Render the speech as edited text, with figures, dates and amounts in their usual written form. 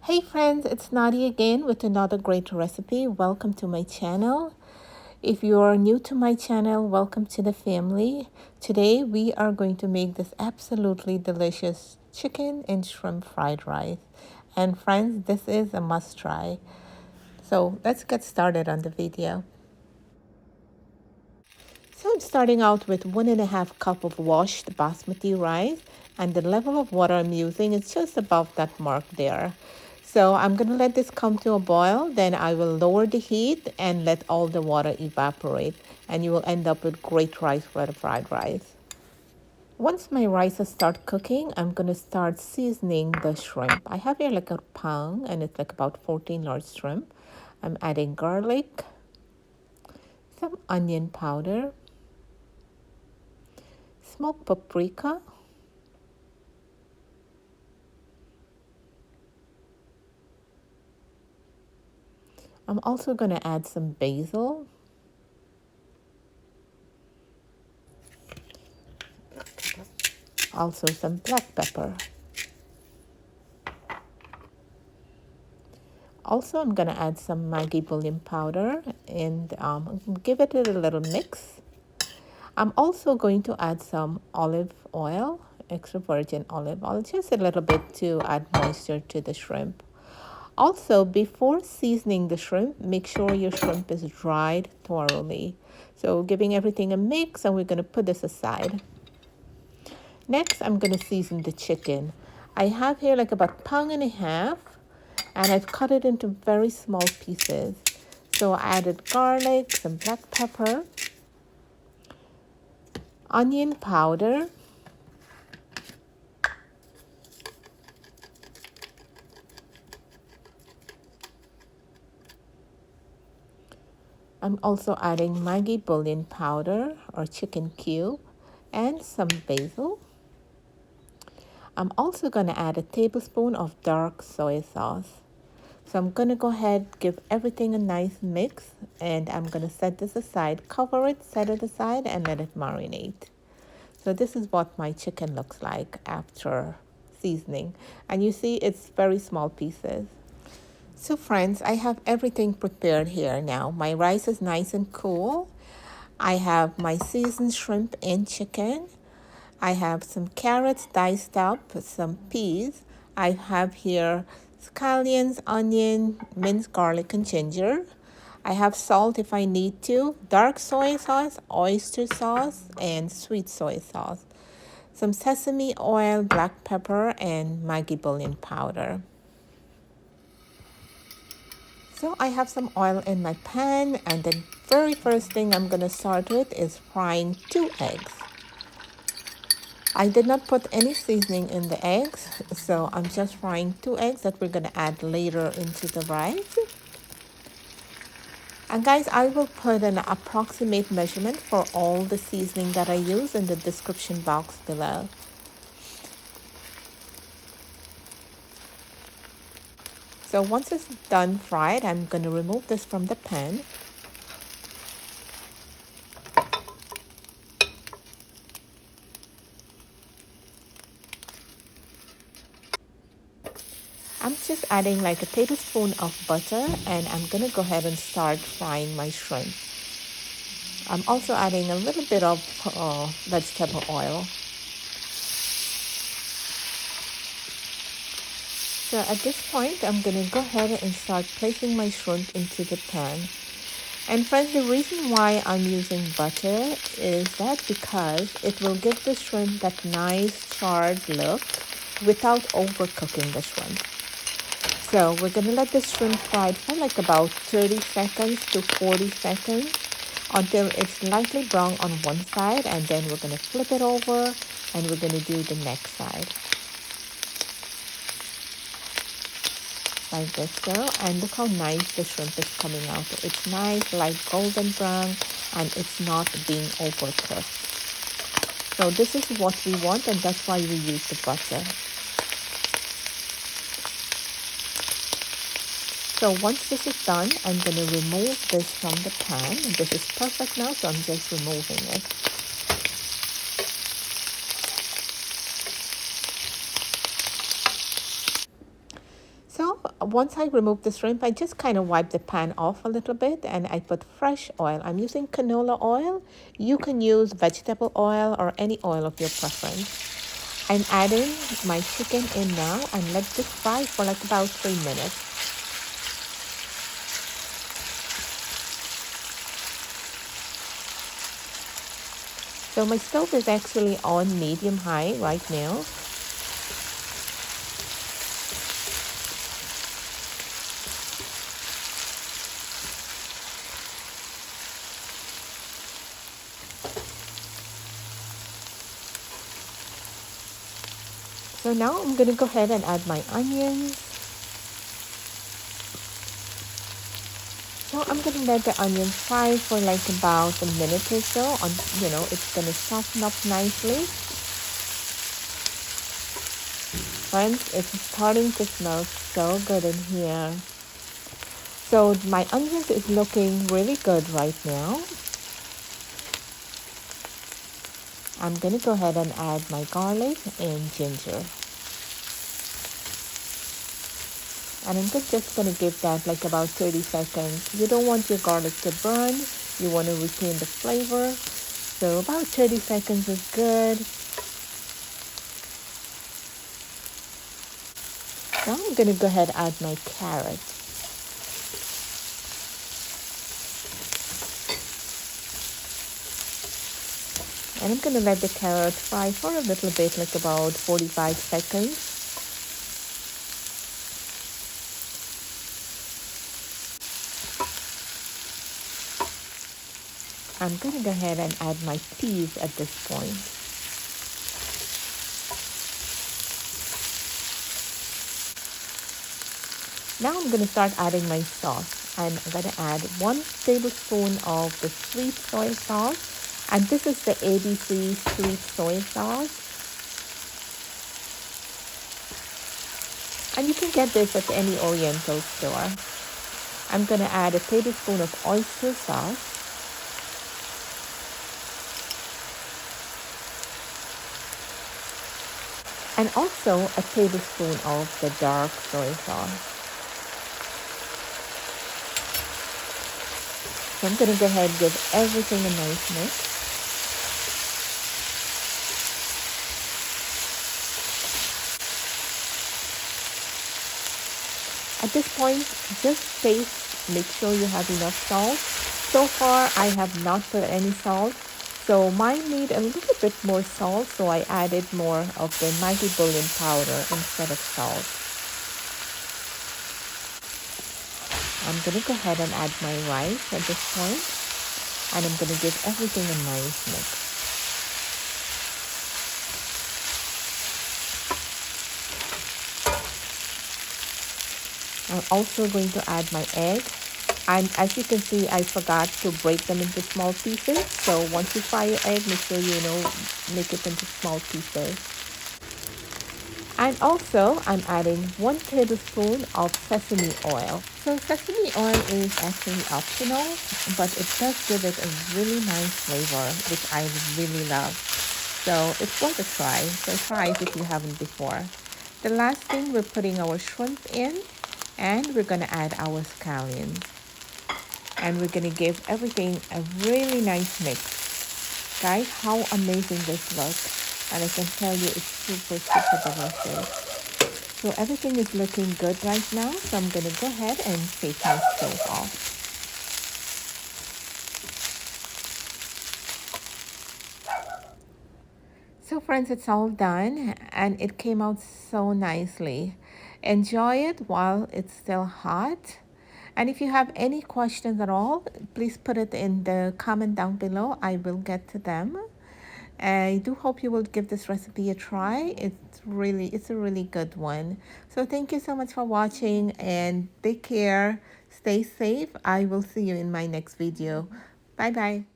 Hey friends, it's Nadi again with another great recipe. Welcome to my channel. If you are new to my channel, welcome to the family. Today we are going to make this absolutely delicious chicken and shrimp fried rice. And friends, this is a must try. So let's get started on the video. So I'm starting out with 1.5 cup of washed basmati rice, and the level of water I'm using is just above that mark there. So I'm going to let this come to a boil, then I will lower the heat and let all the water evaporate, and you will end up with great rice for the fried rice. Once my rice start cooking, I'm going to start seasoning the shrimp. I have here like a pound, and it's like about 14 large shrimp. I'm adding garlic, some onion powder, smoked paprika, I'm also going to add some basil, also some black pepper. Also, I'm going to add some Maggie bullion powder and give it a little mix. I'm also going to add some olive oil, extra virgin olive oil, just a little bit to add moisture to the shrimp. Also, before seasoning the shrimp, make sure your shrimp is dried thoroughly. So giving everything a mix, and we're going to put this aside. Next, I'm going to season the chicken. I have here like about 1.5 pounds, and I've cut it into very small pieces. So I added garlic, some black pepper, onion powder, I'm also adding Maggie bullion powder or chicken cube and some basil. I'm also going to add a tablespoon of dark soy sauce. So I'm going to go ahead, give everything a nice mix, and I'm going to set this aside, cover it, set it aside, and let it marinate. So this is what my chicken looks like after seasoning. And you see it's very small pieces. So friends, I have everything prepared here now. My rice is nice and cool. I have my seasoned shrimp and chicken. I have some carrots diced up, some peas. I have here scallions, onion, minced garlic, and ginger. I have salt if I need to, dark soy sauce, oyster sauce, and sweet soy sauce. Some sesame oil, black pepper, and Maggi bullion powder. So I have some oil in my pan, and the very first thing I'm going to start with is frying 2 eggs. I did not put any seasoning in the eggs, so I'm just frying 2 eggs that we're going to add later into the rice. And guys, I will put an approximate measurement for all the seasoning that I use in the description box below. So once it's done fried, I'm going to remove this from the pan. I'm just adding like a tablespoon of butter, and I'm going to go ahead and start frying my shrimp. I'm also adding a little bit of vegetable oil. So at this point, I'm going to go ahead and start placing my shrimp into the pan. And friends, the reason why I'm using butter is that because it will give the shrimp that nice charred look without overcooking the shrimp. So we're going to let the shrimp fry for like about 30 seconds to 40 seconds until it's lightly brown on one side, and then we're going to flip it over and we're going to do the next side. Like this, so, and look how nice the shrimp is coming out. It's nice, light golden brown, and it's not being overcooked. So this is what we want, and that's why we use the butter. So once this is done, I'm going to remove this from the pan. This is perfect now, so I'm just removing it. So once I remove the shrimp, I just kind of wipe the pan off a little bit and I put fresh oil. I'm using canola oil. You can use vegetable oil or any oil of your preference. I'm adding my chicken in now and let this fry for like about 3 minutes. So my stove is actually on medium high right now. So now I'm going to go ahead and add my onions. So I'm going to let the onions fry for like about a minute or so. It's going to soften up nicely. Friends, it's starting to smell so good in here. So my onions is looking really good right now. I'm going to go ahead and add my garlic and ginger. And I'm just going to give that like about 30 seconds. You don't want your garlic to burn. You want to retain the flavor. So about 30 seconds is good. Now I'm going to go ahead and add my carrot. And I'm going to let the carrot fry for a little bit, like about 45 seconds. I'm going to go ahead and add my peas at this point. Now I'm going to start adding my sauce. I'm going to add 1 tablespoon of the sweet soy sauce. And this is the ABC sweet soy sauce. And you can get this at any Oriental store. I'm going to add a tablespoon of oyster sauce. And also a tablespoon of the dark soy sauce. So I'm going to go ahead and give everything a nice mix. At this point, just taste, make sure you have enough salt. So far, I have not put any salt. So mine need a little bit more salt, so I added more of the Maggie bullion powder instead of salt. I'm going to go ahead and add my rice at this point, and I'm going to give everything a nice mix. I'm also going to add my egg. And as you can see, I forgot to break them into small pieces. So once you fry your egg, make sure make it into small pieces. And also, I'm adding 1 tablespoon of sesame oil. So sesame oil is actually optional, but it does give it a really nice flavor, which I really love. So it's worth a try. So try it if you haven't before. The last thing, we're putting our shrimp in, and we're going to add our scallions. And we're going to give everything a really nice mix. Guys, how amazing this looks. And I can tell you it's super, super delicious. So everything is looking good right now. So I'm going to go ahead and take my stove off. So friends, it's all done and it came out so nicely. Enjoy it while it's still hot. And if you have any questions at all, please put it in the comment down below. I will get to them. I do hope you will give this recipe a try. It's a really good one. So thank you so much for watching and take care. Stay safe. I will see you in my next video. Bye bye.